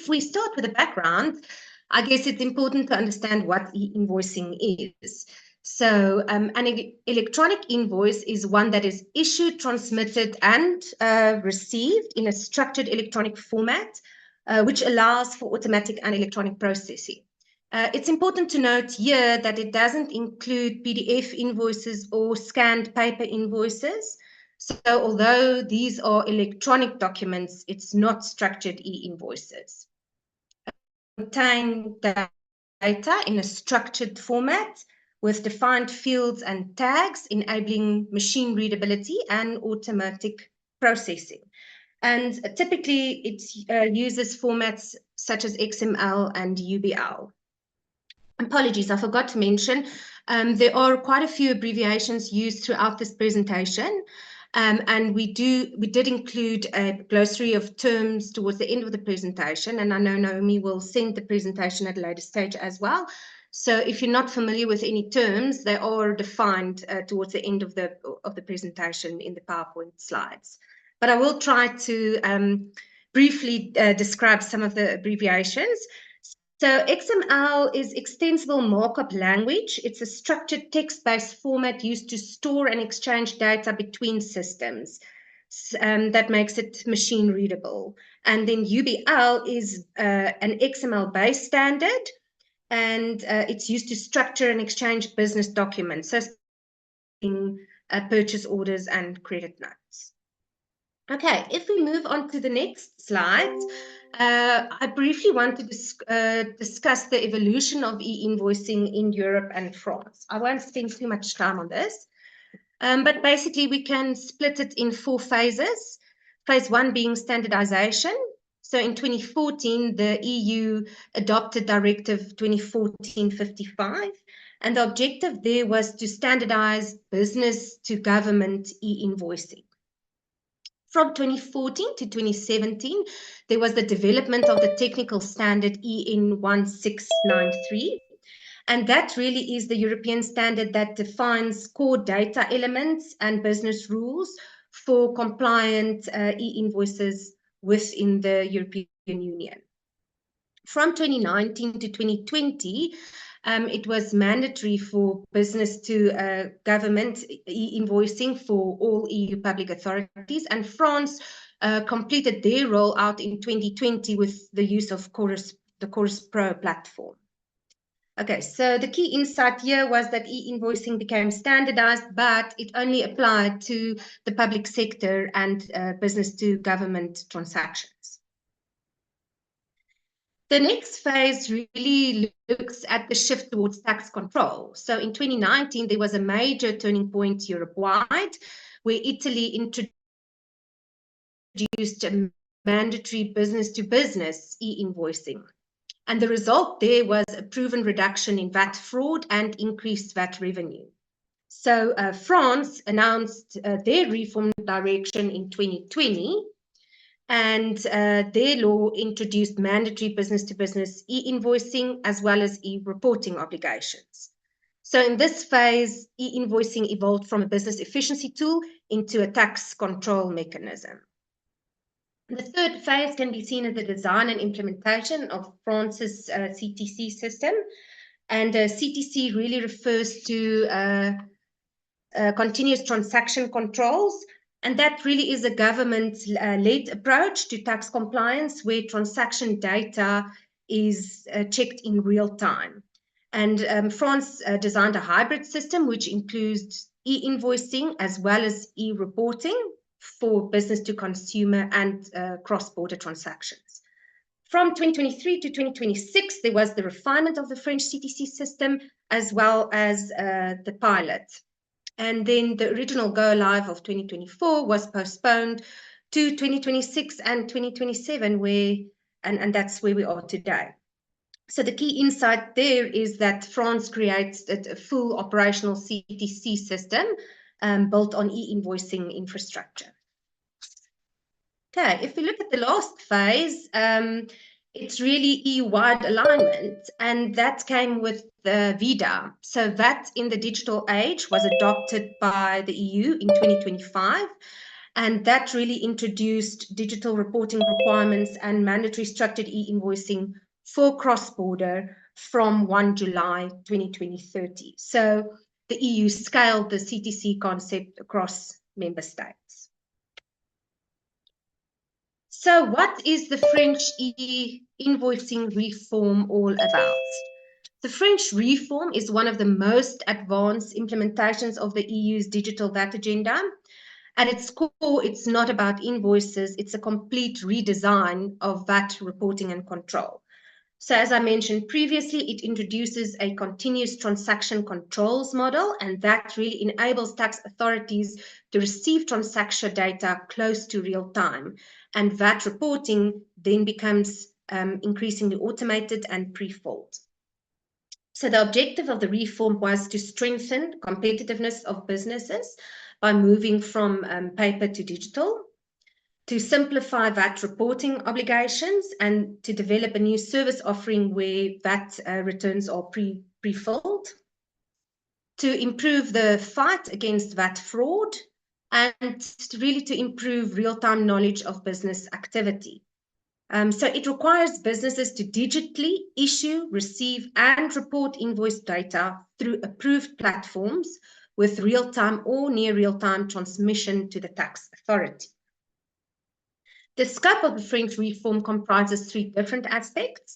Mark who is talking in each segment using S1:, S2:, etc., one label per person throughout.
S1: we start with the background, I guess it's important to understand what e-invoicing is. So an electronic invoice is one that is issued, transmitted, and received in a structured electronic format, which allows for automatic and electronic processing. It's important to note here that it doesn't include PDF invoices or scanned paper invoices. So although these are electronic documents, it's not structured e-invoices. Contain data in a structured format with defined fields and tags, enabling machine readability and automatic processing. And typically, it uses formats such as XML and UBL. Apologies, I forgot to mention, there are quite a few abbreviations used throughout this presentation. And we did include a glossary of terms towards the end of the presentation, and I know Naomi will send the presentation at a later stage as well. So if you're not familiar with any terms, they are defined towards the end of the presentation in the PowerPoint slides. But I will try to briefly describe some of the abbreviations. So XML is extensible markup language. It's a structured text-based format used to store and exchange data between systems. That makes it machine readable. And then UBL is an XML-based standard, and it's used to structure and exchange business documents, so purchase orders and credit notes. Okay, if we move on to the next slide, I briefly want to discuss the evolution of e-invoicing in Europe and France. I won't spend too much time on this, but basically we can split it in 4 phases. Phase 1 being standardization. So in 2014, the EU adopted Directive 2014-55, and the objective there was to standardize business to government e-invoicing. From 2014 to 2017, there was the development of the technical standard EN 1693. And that really is the European standard that defines core data elements and business rules for compliant e-invoices within the European Union. From 2019 to 2020, it was mandatory for business to government e-invoicing for all EU public authorities, and France completed their rollout in 2020 with the use of the Chorus Pro platform. Okay, so the key insight here was that e-invoicing became standardized, but it only applied to the public sector and business to government transactions. The next phase really looks at the shift towards tax control. So in 2019, there was a major turning point Europe-wide, where Italy introduced a mandatory business-to-business e-invoicing. And the result there was a proven reduction in VAT fraud and increased VAT revenue. So France announced their reform direction in 2020, and their law introduced mandatory business-to-business e-invoicing as well as e-reporting obligations. So in this phase, e-invoicing evolved from a business efficiency tool into a tax control mechanism. The third phase can be seen as the design and implementation of France's CTC system. And CTC really refers to continuous transaction controls. And that really is a government-led approach to tax compliance where transaction data is checked in real time. And France designed a hybrid system which includes e-invoicing as well as e-reporting for business to consumer and cross-border transactions. From 2023 to 2026, there was the refinement of the French CTC system as well as the pilot. And then the original go-live of 2024 was postponed to 2026 and 2027, and that's where we are today. So the key insight there is that France creates a full operational CTC system built on e-invoicing infrastructure. Okay, if we look at the last phase, it's really EU-wide alignment, and that came with the VIDA. So VAT in the digital age was adopted by the EU in 2025, And that really introduced digital reporting requirements and mandatory structured e-invoicing for cross-border from 1 July 2030. So the EU scaled the CTC concept across member states. So what is the French e-invoicing reform all about? The French reform is one of the most advanced implementations of the EU's digital VAT agenda. At its core, it's not about invoices, it's a complete redesign of VAT reporting and control. So as I mentioned previously, it introduces a continuous transaction controls model, and that really enables tax authorities to receive transaction data close to real time. And VAT reporting then becomes increasingly automated and pre-filled. So the objective of the reform was to strengthen competitiveness of businesses by moving from paper to digital, to simplify VAT reporting obligations, and to develop a new service offering where VAT returns are pre-filled, to improve the fight against VAT fraud, and really to improve real-time knowledge of business activity. So it requires businesses to digitally issue, receive, and report invoice data through approved platforms with real-time or near real-time transmission to the tax authority. The scope of the French reform comprises 3 different aspects.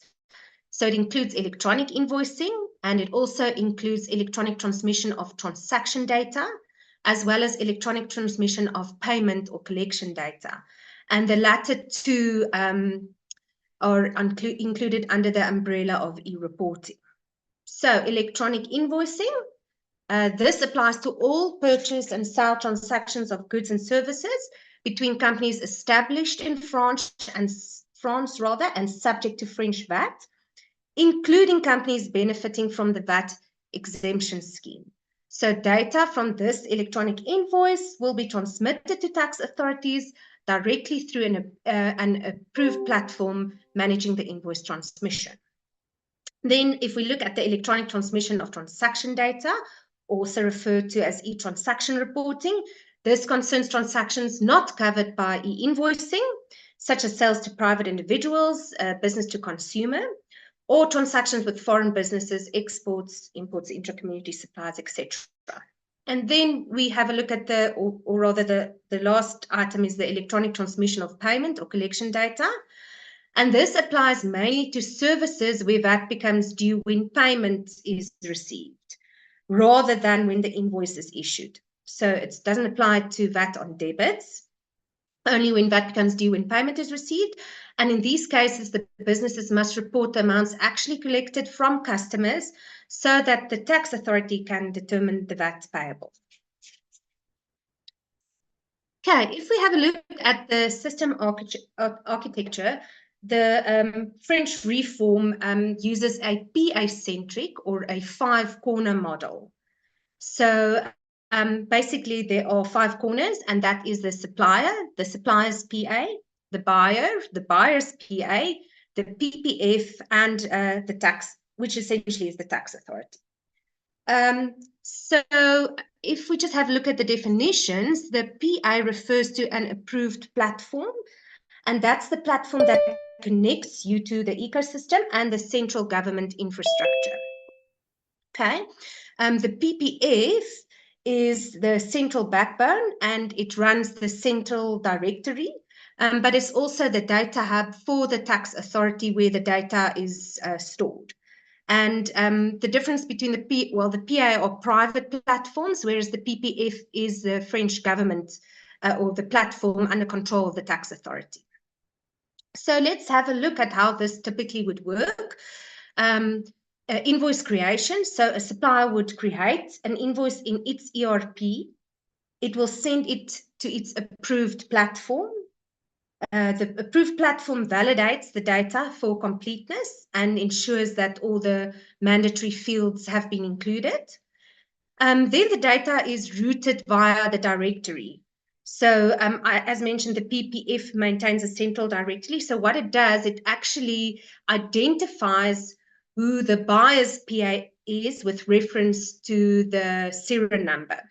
S1: So it includes electronic invoicing, and it also includes electronic transmission of transaction data, as well as electronic transmission of payment or collection data. And the latter 2 are included under the umbrella of e-reporting. So electronic invoicing, this applies to all purchase and sale transactions of goods and services between companies established in France and subject to French VAT, including companies benefiting from the VAT exemption scheme. So data from this electronic invoice will be transmitted to tax authorities directly through an approved platform managing the invoice transmission. Then if we look at the electronic transmission of transaction data, also referred to as e-transaction reporting, this concerns transactions not covered by e-invoicing, such as sales to private individuals, business to consumer, or transactions with foreign businesses, exports, imports, intra-community supplies, etc. And then we have a look at the last item is the electronic transmission of payment or collection data. And this applies mainly to services where VAT becomes due when payment is received, rather than when the invoice is issued. So it doesn't apply to VAT on debits, only when VAT becomes due when payment is received. And in these cases, the businesses must report the amounts actually collected from customers so that the tax authority can determine the VAT payable. Okay, if we have a look at the system architecture, the French reform uses a PA-centric or a 5-corner model. So basically there are 5 corners, and that is the supplier, the supplier's PA, the buyer, the buyer's PA, the PPF, and the tax, which essentially is the tax authority. So if we just have a look at the definitions, the PA refers to an approved platform, and that's the platform that connects you to the ecosystem and the central government infrastructure. Okay, the PPF is the central backbone, and it runs the central directory, but it's also the data hub for the tax authority where the data is stored. And the difference between the PA are private platforms, whereas the PPF is the French government or the platform under control of the tax authority. So let's have a look at how this typically would work. Invoice creation. So a supplier would create an invoice in its ERP. It will send it to its approved platform. The approved platform validates the data for completeness and ensures that all the mandatory fields have been included. Then the data is routed via the directory. So as mentioned, the PPF maintains a central directory. So what it does, it actually identifies who the buyer's PA is with reference to the serial number.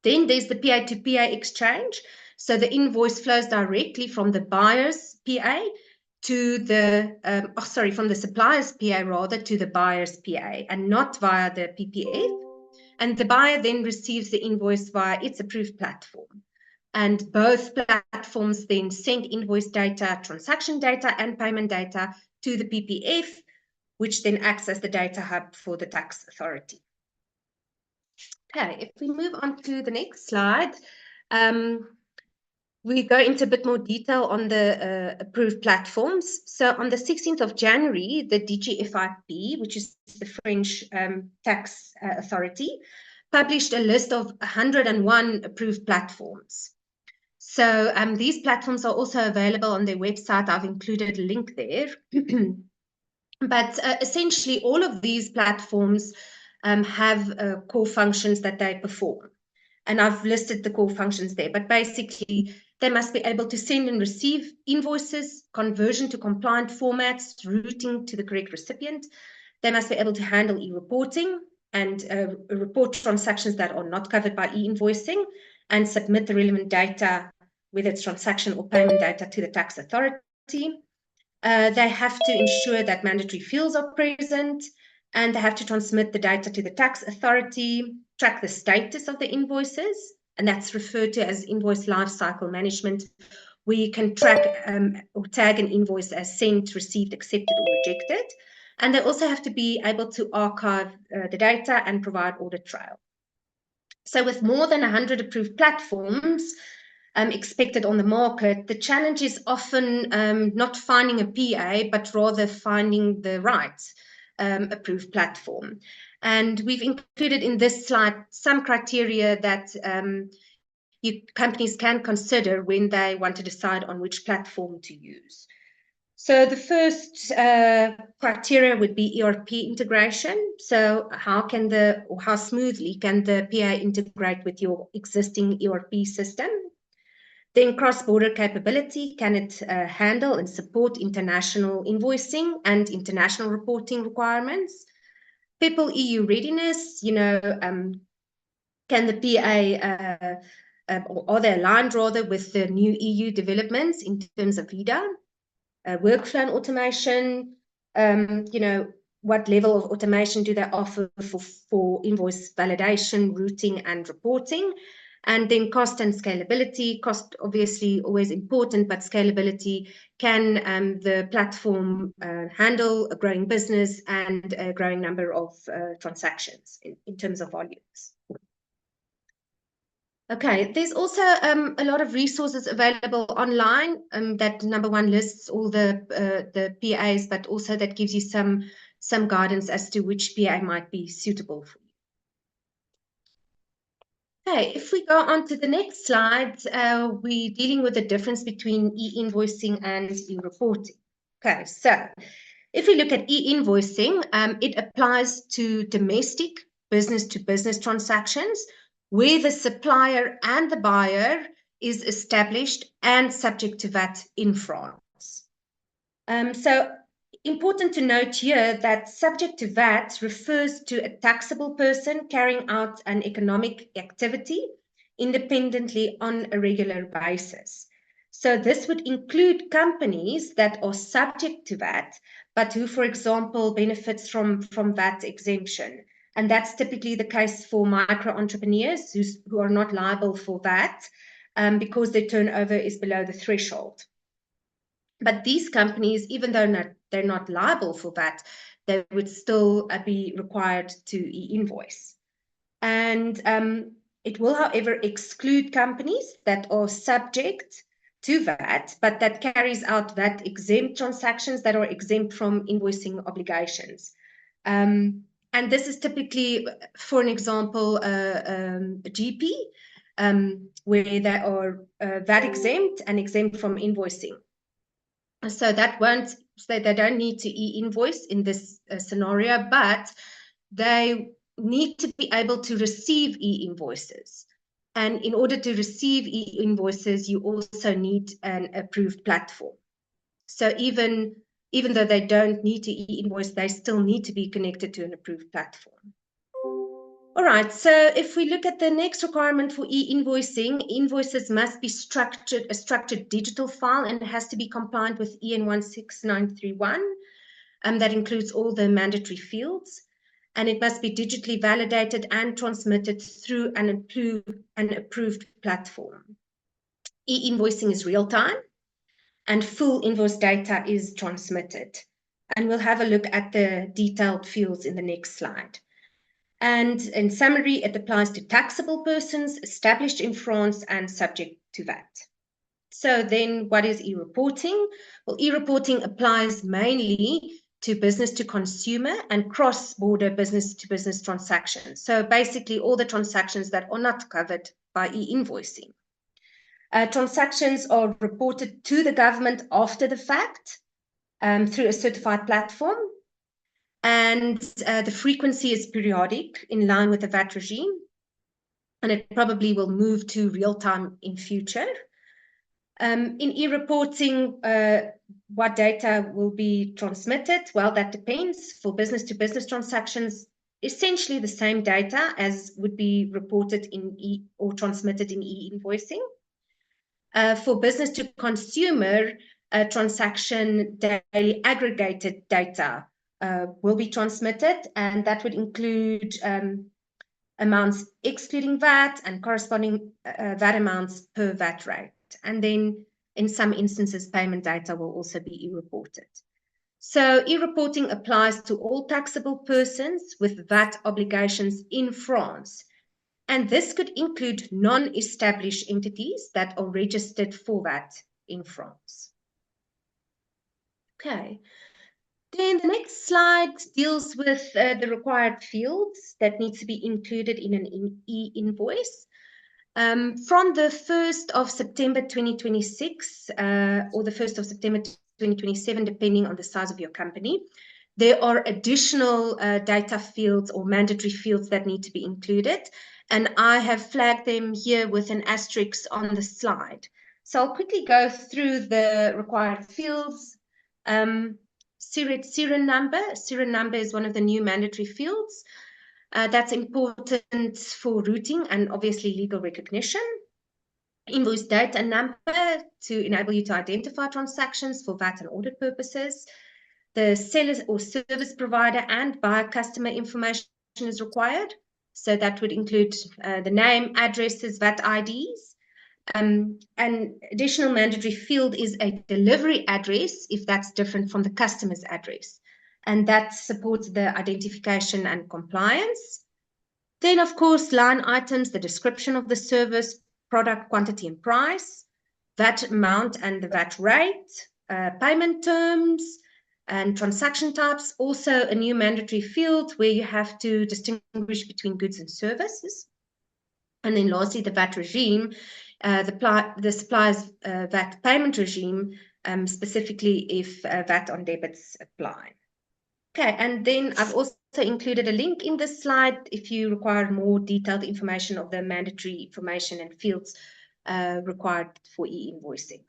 S1: Then there's the PA to PA exchange. So the invoice flows directly from the buyer's PA to the, from the supplier's PA rather to the buyer's PA, and not via the PPF. And the buyer then receives the invoice via its approved platform. And both platforms then send invoice data, transaction data, and payment data to the PPF, which then acts as the data hub for the tax authority. Okay, if we move on to the next slide, we go into a bit more detail on the approved platforms. So on the 16th of January, the DGFIP, which is the French tax authority, published a list of 101 approved platforms. So these platforms are also available on their website. I've included a link there. But essentially, all of these platforms have core functions that they perform. And I've listed the core functions there. But basically, they must be able to send and receive invoices, conversion to compliant formats, routing to the correct recipient. They must be able to handle e-reporting and report transactions that are not covered by e-invoicing and submit the relevant data, whether it's transaction or payment data, to the tax authority. They have to ensure that mandatory fields are present, and they have to transmit the data to the tax authority, track the status of the invoices, and that's referred to as invoice lifecycle management, where you can track or tag an invoice as sent, received, accepted, or rejected. And they also have to be able to archive the data and provide audit trail. So with more than 100 approved platforms expected on the market, the challenge is often not finding a PA, but rather finding the right approved platform. And we've included in this slide some criteria that companies can consider when they want to decide on which platform to use. So the first criteria would be ERP integration. So how smoothly can the PA integrate with your existing ERP system? Then cross-border capability, can it handle and support international invoicing and international reporting requirements? People EU readiness, can the PA, or are they aligned rather with the new EU developments in terms of VIDA? Workflow and automation, what level of automation do they offer for invoice validation, routing, and reporting? And then cost and scalability. Cost, obviously, always important, but scalability. Can the platform handle a growing business and a growing number of transactions in terms of volumes? Okay, there's also a lot of resources available online that number one lists all the PAs, but also that gives you some guidance as to which PA might be suitable for you. Okay, if we go on to the next slide, we're dealing with the difference between e-invoicing and e-reporting. Okay, so if we look at e-invoicing, it applies to domestic business-to-business transactions where the supplier and the buyer is established and subject to VAT in France. So important to note here that subject to VAT refers to a taxable person carrying out an economic activity independently on a regular basis. So this would include companies that are subject to VAT, but who, for example, benefits from VAT exemption. And that's typically the case for micro entrepreneurs who are not liable for VAT because their turnover is below the threshold. But these companies, even though they're not liable for VAT, they would still be required to e-invoice. And it will, however, exclude companies that are subject to VAT, but that carries out VAT-exempt transactions that are exempt from invoicing obligations. And this is typically, for an example, a GP, where they are VAT exempt and exempt from invoicing. So they don't need to e-invoice in this scenario, but they need to be able to receive e-invoices. And in order to receive e-invoices, you also need an approved platform. So even though they don't need to e-invoice, they still need to be connected to an approved platform. All right, so if we look at the next requirement for e-invoicing, invoices must be a structured digital file, and it has to be compliant with EN 16931. That includes all the mandatory fields, and it must be digitally validated and transmitted through an approved platform. E-invoicing is real-time, and full invoice data is transmitted. And we'll have a look at the detailed fields in the next slide. And in summary, it applies to taxable persons established in France and subject to VAT. So then what is e-reporting? Well, e-reporting applies mainly to business to consumer and cross-border business to business transactions. So basically all the transactions that are not covered by e-invoicing. Transactions are reported to the government after the fact through a certified platform. And the frequency is periodic in line with the VAT regime. And it probably will move to real-time in future. In e-reporting, what data will be transmitted? Well, that depends. For business-to-business transactions, essentially the same data as would be reported in or transmitted in e-invoicing. For business-to-consumer transaction, daily aggregated data will be transmitted, and that would include amounts excluding VAT and corresponding VAT amounts per VAT rate. And then in some instances, payment data will also be e-reported. So e-reporting applies to all taxable persons with VAT obligations in France. And this could include non-established entities that are registered for VAT in France. Okay. Then the next slide deals with the required fields that need to be included in an e-invoice. From the 1st of September 2026 or the 1st of September 2027, depending on the size of your company, there are additional data fields or mandatory fields that need to be included. And I have flagged them here with an asterisk on the slide. So I'll quickly go through the required fields. Serial number. Serial number is one of the new mandatory fields. That's important for routing and obviously legal recognition. Invoice date and number to enable you to identify transactions for VAT and audit purposes. The seller or service provider and buyer customer information is required. So that would include the name, addresses, VAT IDs. An additional mandatory field is a delivery address if that's different from the customer's address. And that supports the identification and compliance. Then, of course, line items, the description of the service, product quantity and price, VAT amount and the VAT rate, payment terms, and transaction types. Also a new mandatory field where you have to distinguish between goods and services. And then lastly, the VAT regime, the supplier's VAT payment regime, specifically if VAT on debits apply. Okay, and then I've also included a link in this slide if you require more detailed information of the mandatory information and fields required for e-invoicing.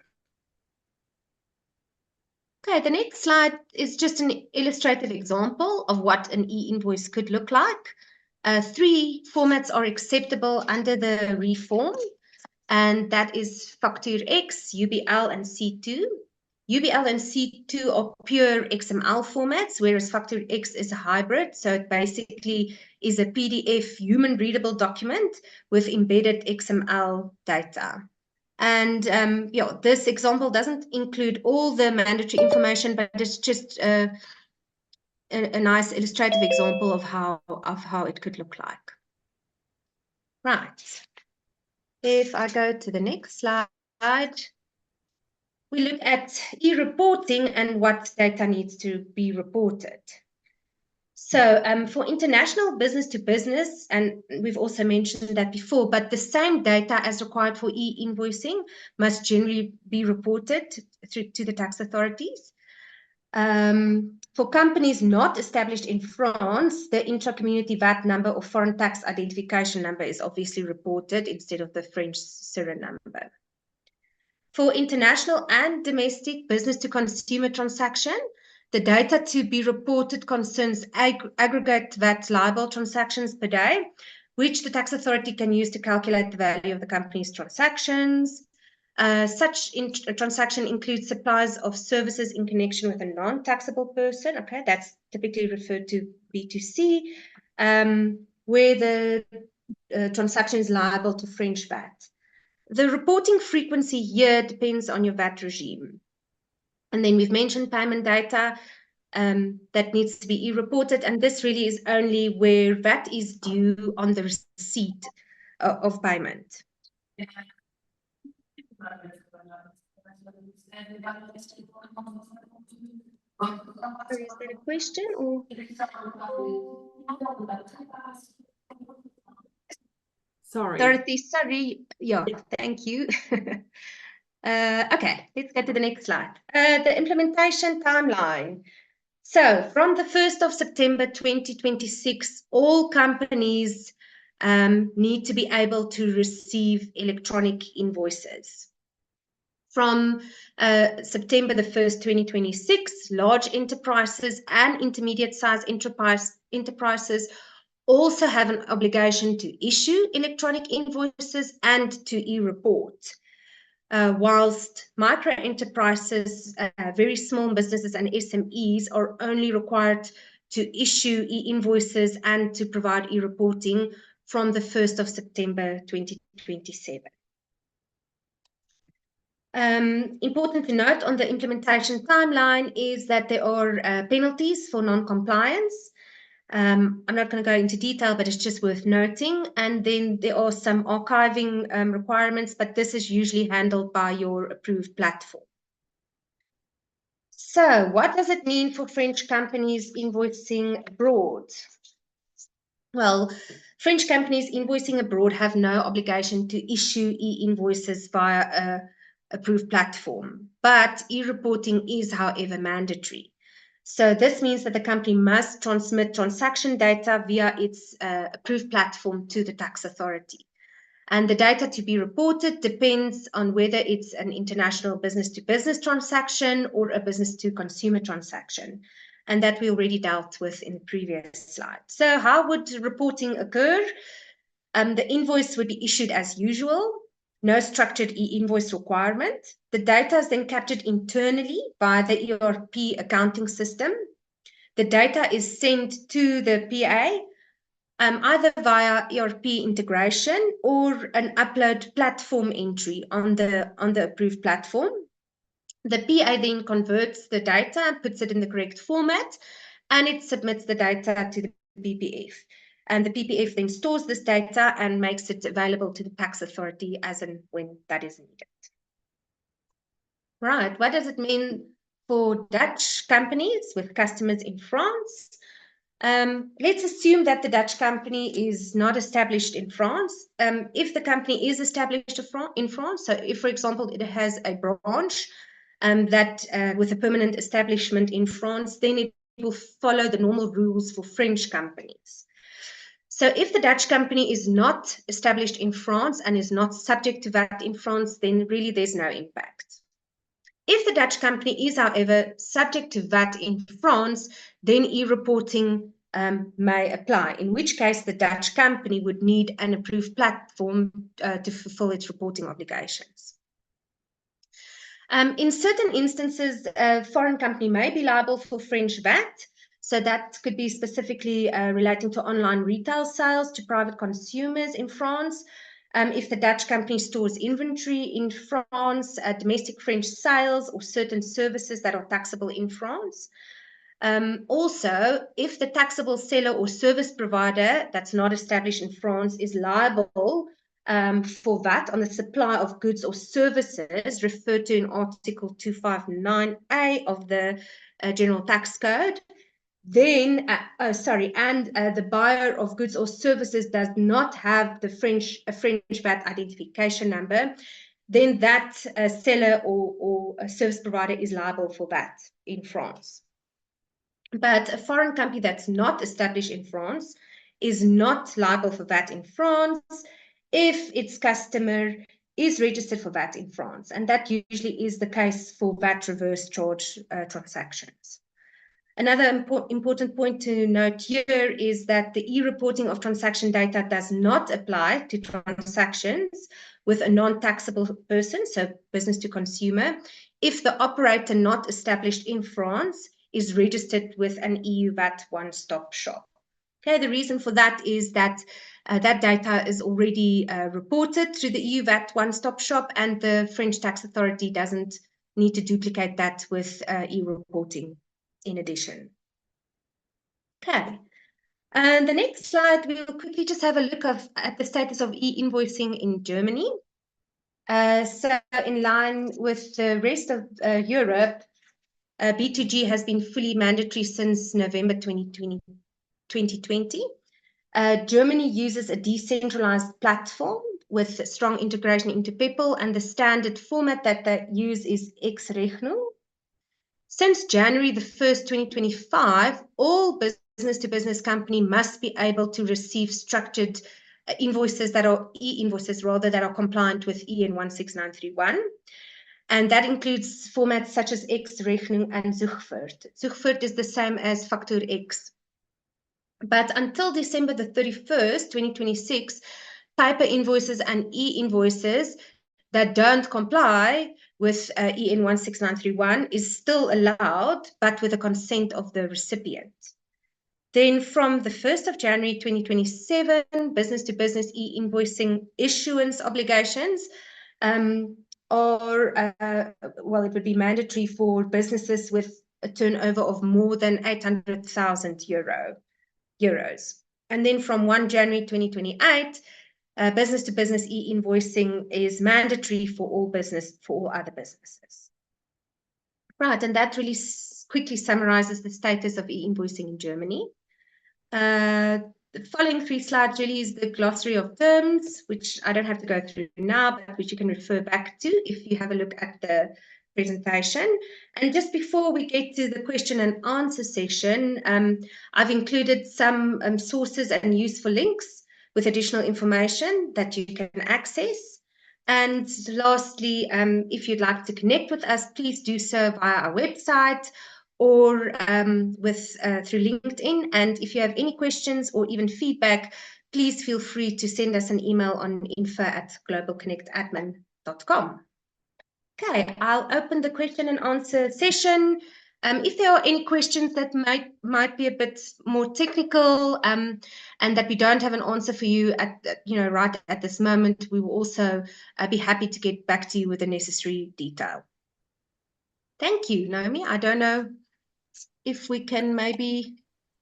S1: Okay, the next slide is just an illustrative example of what an e-invoice could look like. 3 formats are acceptable under the reform, and that is Factuur X, UBL, and C2. UBL and C2 are pure XML formats, whereas Factuur X is a hybrid. So it basically is a PDF human-readable document with embedded XML data. And yeah, this example doesn't include all the mandatory information, but it's just a nice illustrative example of how it could look like. Right. If I go to the next slide, we look at e-reporting and what data needs to be reported. So for international business to business, and we've also mentioned that before, but the same data as required for e-invoicing must generally be reported to the tax authorities. For companies not established in France, the intra-community VAT number or foreign tax identification number is obviously reported instead of the French serial number. For international and domestic business-to-consumer transaction, the data to be reported concerns aggregate VAT liable transactions per day, which the tax authority can use to calculate the value of the company's transactions. Such transaction includes supplies of services in connection with a non-taxable person. Okay, that's typically referred to B2C, where the transaction is liable to French VAT. The reporting frequency here depends on your VAT regime. And then we've mentioned payment data that needs to be e-reported, and this really is only where VAT is due on the receipt of payment. Sorry, is that a question or?
S2: Sorry.
S1: Dorothy, sorry. Yeah, thank you. Okay, let's get to the next slide. The implementation timeline. So from the 1st of September 2026, all companies need to be able to receive electronic invoices. From September the 1st, 2026, large enterprises and intermediate-sized enterprises also have an obligation to issue electronic invoices and to e-report. Whilst micro enterprises, very small businesses and SMEs are only required to issue e-invoices and to provide e-reporting from the 1st of September 2027. Important to note on the implementation timeline is that there are penalties for non-compliance. I'm not going to go into detail, but it's just worth noting. And then there are some archiving requirements, but this is usually handled by your approved platform. So what does it mean for French companies invoicing abroad? Well, French companies invoicing abroad have no obligation to issue e-invoices via an approved platform, but e-reporting is, however, mandatory. So this means that the company must transmit transaction data via its approved platform to the tax authority. And the data to be reported depends on whether it's an international business-to-business transaction or a business-to-consumer transaction. And that we already dealt with in the previous slide. So how would reporting occur? The invoice would be issued as usual. No structured e-invoice requirement. The data is then captured internally by the ERP accounting system. The data is sent to the PA, either via ERP integration or an upload platform entry on the approved platform. The PA then converts the data and puts it in the correct format, and it submits the data to the PPF. And the PPF then stores this data and makes it available to the tax authority as and when that is needed. Right, what does it mean for Dutch companies with customers in France? Let's assume that the Dutch company is not established in France. If the company is established in France, so if, for example, it has a branch with a permanent establishment in France, then it will follow the normal rules for French companies. So if the Dutch company is not established in France and is not subject to VAT in France, then really there's no impact. If the Dutch company is, however, subject to VAT in France, then e-reporting may apply, in which case the Dutch company would need an approved platform to fulfill its reporting obligations. In certain instances, a foreign company may be liable for French VAT. So that could be specifically relating to online retail sales to private consumers in France. If the Dutch company stores inventory in France, domestic French sales or certain services that are taxable in France. Also, if the taxable seller or service provider that's not established in France is liable for VAT on the supply of goods or services referred to in Article 259A of the General Tax Code, then, the buyer of goods or services does not have the French VAT identification number, then that seller or a service provider is liable for VAT in France. But a foreign company that's not established in France is not liable for VAT in France if its customer is registered for VAT in France. And that usually is the case for VAT reverse charge transactions. Another important point to note here is that the e-reporting of transaction data does not apply to transactions with a non-taxable person, so business to consumer, if the operator not established in France is registered with an EU VAT one-stop shop. Okay, the reason for that is that that data is already reported through the EU VAT one-stop shop, and the French tax authority doesn't need to duplicate that with e-reporting in addition. Okay, and the next slide, we'll quickly just have a look at the status of e-invoicing in Germany. So in line with the rest of Europe, B2G has been fully mandatory since November 2020. Germany uses a decentralized platform with strong integration into Peppol, and the standard format that they use is Ex-Rechnung. Since January the 1st, 2025, all business-to-business company must be able to receive structured invoices that are e-invoices rather that are compliant with EN 16931. And that includes formats such as Ex-Rechnung and Zugvoort. Zugvoort is the same as Factor X. But until December the 31st, 2026, paper invoices and e-invoices that don't comply with EN 16931 is still allowed, but with the consent of the recipient. Then from the 1st of January 2027, business-to-business e-invoicing issuance obligations well, it would be mandatory for businesses with a turnover of more than 800,000 euros. And then from 1 January 2028, business-to-business e-invoicing is mandatory for all other businesses. Right, and that really quickly summarizes the status of e-invoicing in Germany. The following 3 slides really is the glossary of terms, which I don't have to go through now, but which you can refer back to if you have a look at the presentation. And just before we get to the question and answer session, I've included some sources and useful links with additional information that you can access. And lastly, if you'd like to connect with us, please do so via our website or through LinkedIn. And if you have any questions or even feedback, please feel free to send us an email on info@globalconnectadmin.com. Okay, I'll open the question and answer session. If there are any questions that might be a bit more technical and that we don't have an answer for you right at this moment, we will also be happy to get back to you with the necessary detail. Thank you, Naomi. I don't know if we can maybe...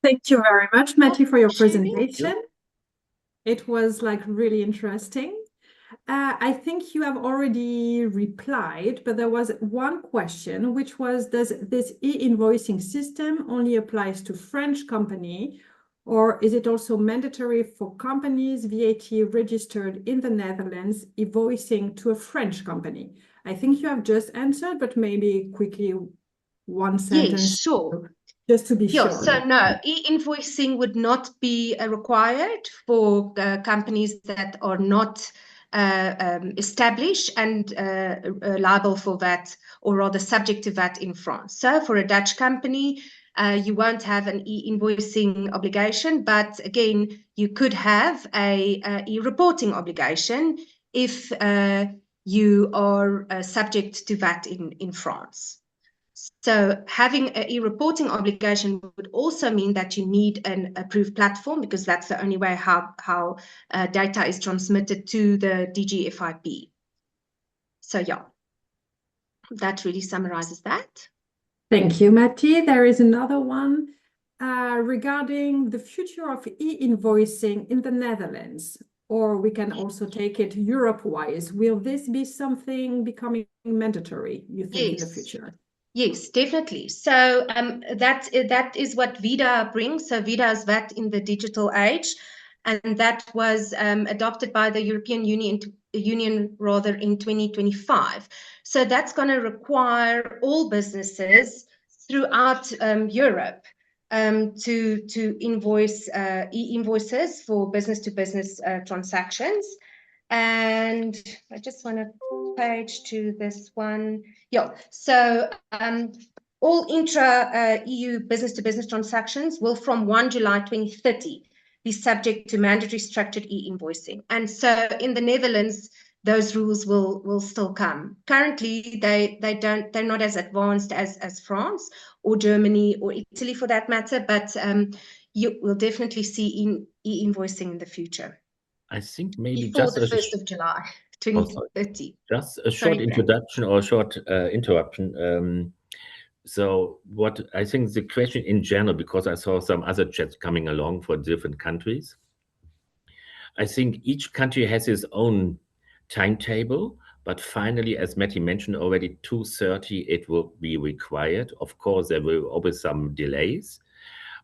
S2: Thank you very much, Matty, for your presentation. It was really interesting. I think you have already replied, but there was one question, which was, does this e-invoicing system only applies to French company, or is it also mandatory for companies VAT registered in the Netherlands invoicing to a French company? I think you have just answered, but maybe quickly one sentence.
S1: Yes, sure.
S2: Just to be sure.
S1: So no, e-invoicing would not be required for companies that are not established and liable for VAT, or rather subject to VAT in France. So for a Dutch company, you won't have an e-invoicing obligation, but again, you could have a e-reporting obligation if you are subject to VAT in France. So having an e-reporting obligation would also mean that you need an approved platform, because that's the only way how data is transmitted to the DGFIP. So yeah, that really summarizes that.
S2: Thank you, Matty. There is another one regarding the future of e-invoicing in the Netherlands, or we can also take it Europe-wise. Will this be something becoming mandatory, you think, in the future?
S1: Yes, definitely. So that is what VIDA brings. So VIDA is VAT in the digital age, and that was adopted by the European Union in 2025. So that's going to require all businesses throughout Europe to invoice e-invoices for business-to-business transactions. And I just want to page to this one. Yeah, so all intra-EU business-to-business transactions will, from 1 July 2030, be subject to mandatory structured e-invoicing. And so in the Netherlands, those rules will still come. Currently, they're not as advanced as France or Germany or Italy for that matter, but you will definitely see e-invoicing in the future.
S3: I think maybe
S1: Before
S3: just
S1: the 1st of July 2030.
S3: Just a short introduction or a short interruption. So what I think the question in general, because I saw some other chats coming along for different countries, I think each country has its own timetable, but finally, as Matty mentioned already, 2030 it will be required. Of course, there will always some delays,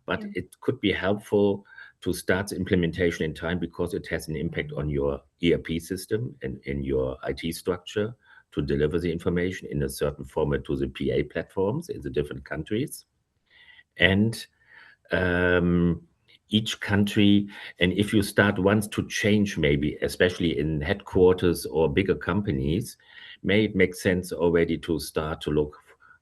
S3: but it could be helpful to start the implementation in time because it has an impact on your ERP system and in your IT structure to deliver the information in a certain format to the PA platforms in the different countries. And each country, and if you start once to change, maybe especially in headquarters or bigger companies, may it make sense already to start to look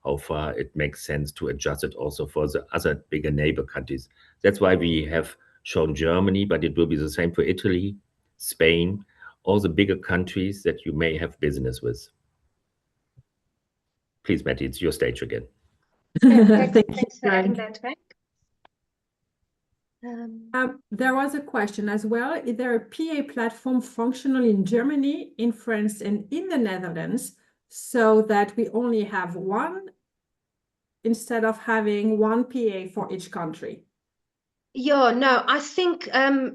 S3: how far it makes sense to adjust it also for the other bigger neighbor countries. That's why we have shown Germany, but it will be the same for Italy, Spain, all the bigger countries that you may have business with. Please, Matty, it's your stage again.
S1: Thanks for adding that back.
S2: There was a question as well. Is there a PA platform functional in Germany, in France, and in the Netherlands, so that we only have one instead of having one PA for each country?
S1: Yeah, no, I think, so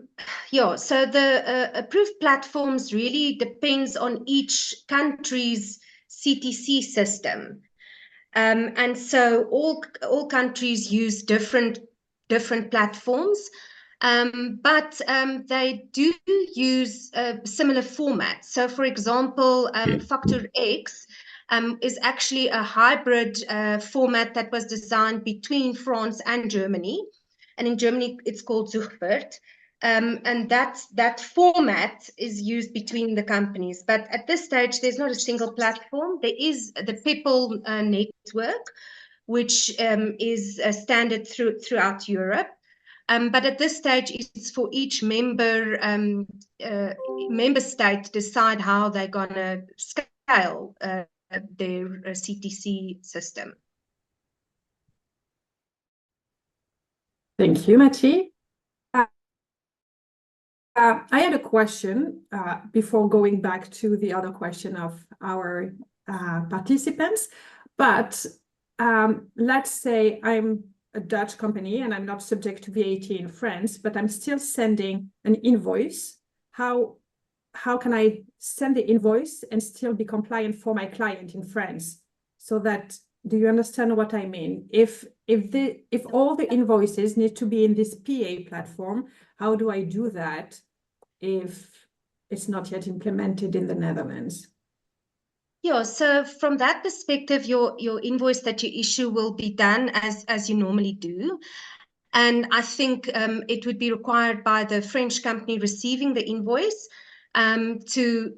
S1: the approved platforms really depends on each country's CTC system. And so all countries use different platforms, but they do use similar formats. So, for example, Factor X is actually a hybrid format that was designed between France and Germany. And in Germany, it's called Zugbert. And that format is used between the companies. But at this stage, there's not a single platform. There is the People network, which is standard throughout Europe. But at this stage, it's for each member state to decide how they're going to scale their CTC system.
S2: Thank you, Matty. I had a question before going back to the other question of our participants, but let's say I'm a Dutch company and I'm not subject to VAT in France, but I'm still sending an invoice. How can I send the invoice and still be compliant for my client in France? So that, do you understand what I mean? If all the invoices need to be in this PA platform, how do I do that if it's not yet implemented in the Netherlands?
S1: Yeah, so from that perspective, your invoice that you issue will be done as you normally do. And I think it would be required by the French company receiving the invoice to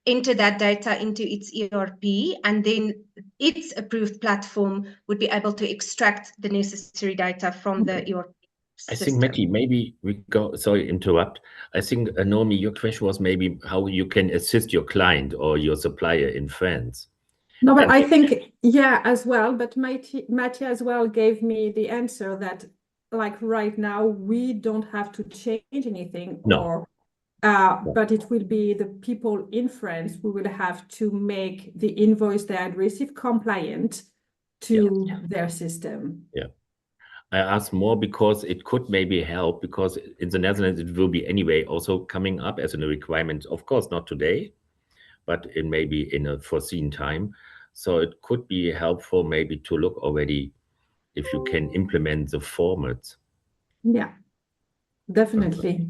S1: enter that data into its ERP, and then its approved platform would be able to extract the necessary data from the ERP system.
S3: I think, Matty, maybe we go, sorry, interrupt. I think, Naomi, your question was maybe how you can assist your client or your supplier in France.
S2: No, but I think, yeah, as well, but Matty as well gave me the answer that, like, right now, we don't have to change anything.
S3: No.
S2: But it will be the people in France who will have to make the invoice they had received compliant to their system.
S3: Yeah. I ask more because it could maybe help, because in the Netherlands, it will be anyway also coming up as a requirement. Of course, not today, but in maybe in a foreseen time. So it could be helpful maybe to look already if you can implement the formats.
S2: Yeah, definitely.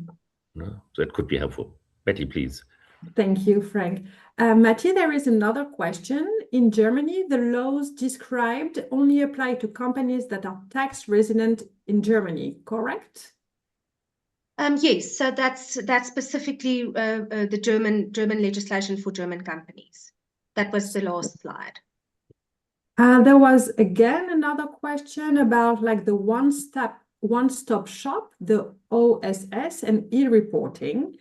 S3: No, that could be helpful. Betty, please.
S2: Thank you, Frank. Matty, there is another question. In Germany, the laws described only apply to companies that are tax resident in Germany, correct?
S1: Yes, so that's specifically the German legislation for German companies. That was the last slide.
S2: There was again another question about like the one-stop shop, the OSS and e-reporting.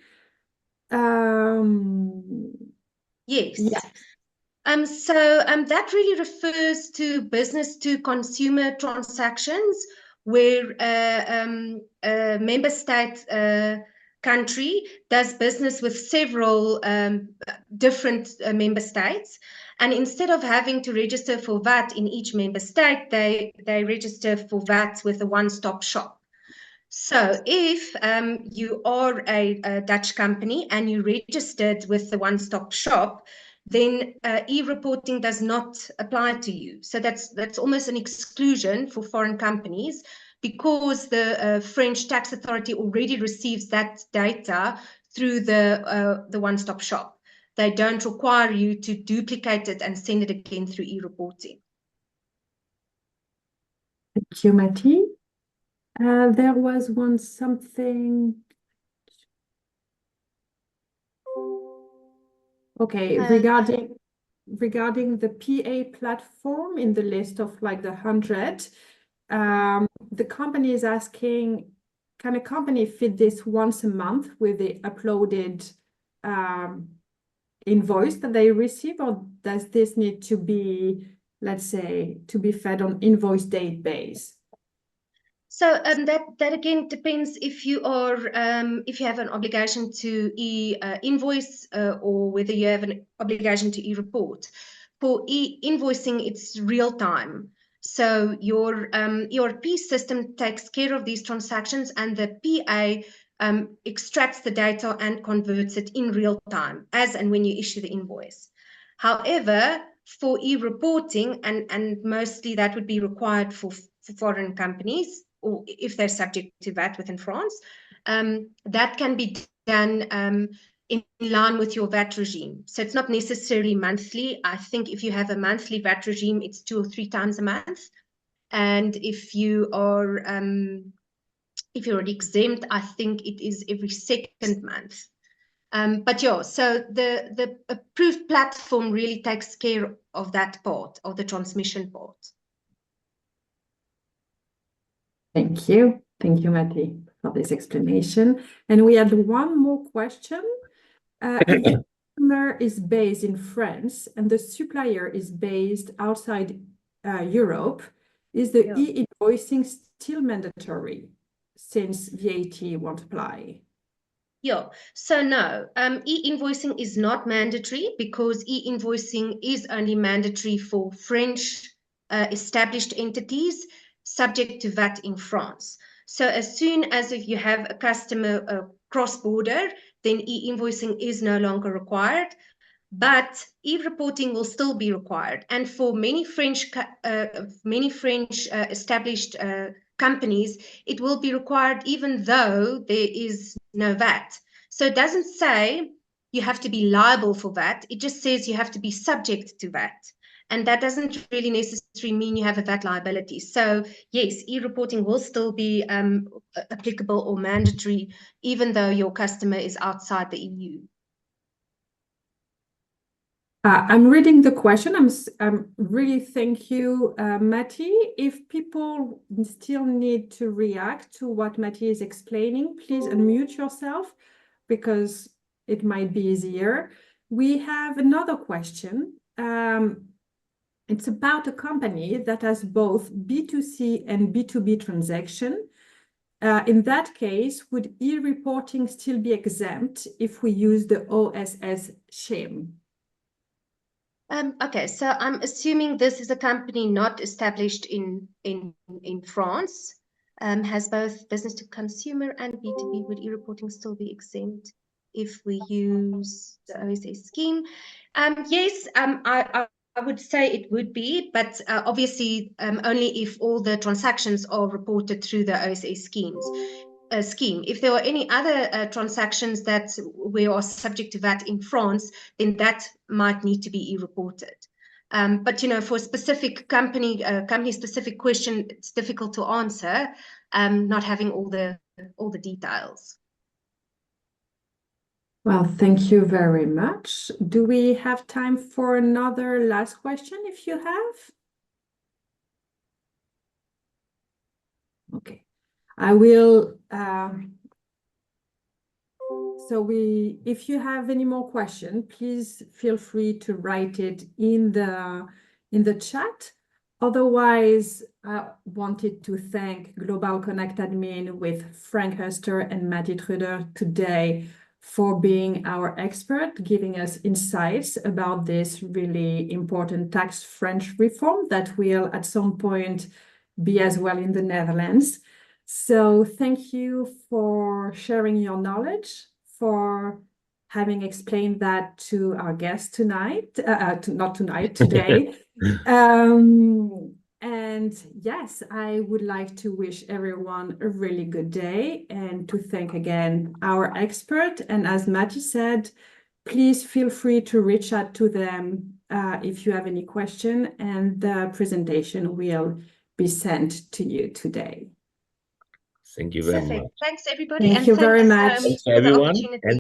S1: Yes.
S2: Yeah.
S1: That really refers to business to consumer transactions where a member state country does business with several different member states. And instead of having to register for VAT in each member state, they register for VAT with a one-stop shop. So if you are a Dutch company and you registered with the one-stop shop, then e-reporting does not apply to you. So that's almost an exclusion for foreign companies because the French tax authority already receives that data through the one-stop shop. They don't require you to duplicate it and send it again through e-reporting.
S2: Thank you, Mati. There was something. Okay, regarding the PA platform in the list of like the 100, the company is asking, can a company fit this once a month with the uploaded invoice that they receive, or does this need to be, let's say, to be fed on invoice date base?
S1: So that again depends if you are if you have an obligation to invoice or whether you have an obligation to e-report. For e-invoicing, it's real time. So your ERP system takes care of these transactions, and the PA extracts the data and converts it in real time, as and when you issue the invoice. However, for e-reporting, and mostly that would be required for foreign companies, or if they're subject to VAT within France, that can be done in line with your VAT regime. So it's not necessarily monthly. I think if you have a monthly VAT regime, it's 2 or 3 times a month. And if you are if you're exempt, I think it is every second month. But yeah, so the approved platform really takes care of that part, of the transmission part.
S2: Thank you. Thank you, Mati, for this explanation. And we had one more question. If the customer is based in France and the supplier is based outside Europe, is the e-invoicing still mandatory since VAT won't apply?
S1: Yeah, so no, e-invoicing is not mandatory because e-invoicing is only mandatory for French established entities subject to VAT in France. So as soon as if you have a customer cross-border, then e-invoicing is no longer required, but e-reporting will still be required. And for many French established companies, it will be required even though there is no VAT. So it doesn't say you have to be liable for VAT. It just says you have to be subject to VAT. And that doesn't really necessarily mean you have a VAT liability. So yes, e-reporting will still be applicable or mandatory, even though your customer is outside the EU.
S2: I'm reading the question. I'm really thank you, Mati. If people still need to react to what Mati is explaining, please unmute yourself because it might be easier. We have another question. It's about a company that has both B2C and B2B transaction. In that case, would e-reporting still be exempt if we use the OSS scheme?
S1: Okay, so I'm assuming this is a company not established in France, has both business to consumer and B2B. Would e-reporting still be exempt if we use the OSS scheme? Yes, I would say it would be, but obviously only if all the transactions are reported through the OSS scheme. If there are any other transactions that we are subject to VAT in France, then that might need to be e-reported. But for a specific company-specific question, it's difficult to answer, not having all the details.
S2: Well, thank you very much. Do we have time for another last question if you have? Okay. I will, if you have any more questions, please feel free to write it in the chat. Otherwise, I wanted to thank Global Connect Admin with Frank Huster and Matty Truder today for being our expert, giving us insights about this really important tax French reform that will at some point be as well in the Netherlands. So thank you for sharing your knowledge, for having explained that to our guest tonight, not tonight, today. And yes, I would like to wish everyone a really good day and to thank again our expert. And as Matty said, please feel free to reach out to them if you have any question, and the presentation will be sent to you today.
S3: Thank you very much.
S1: Perfect. Thanks, everybody.
S2: Thank you very much.
S3: Thanks
S1: For the
S3: everyone.
S1: opportunity.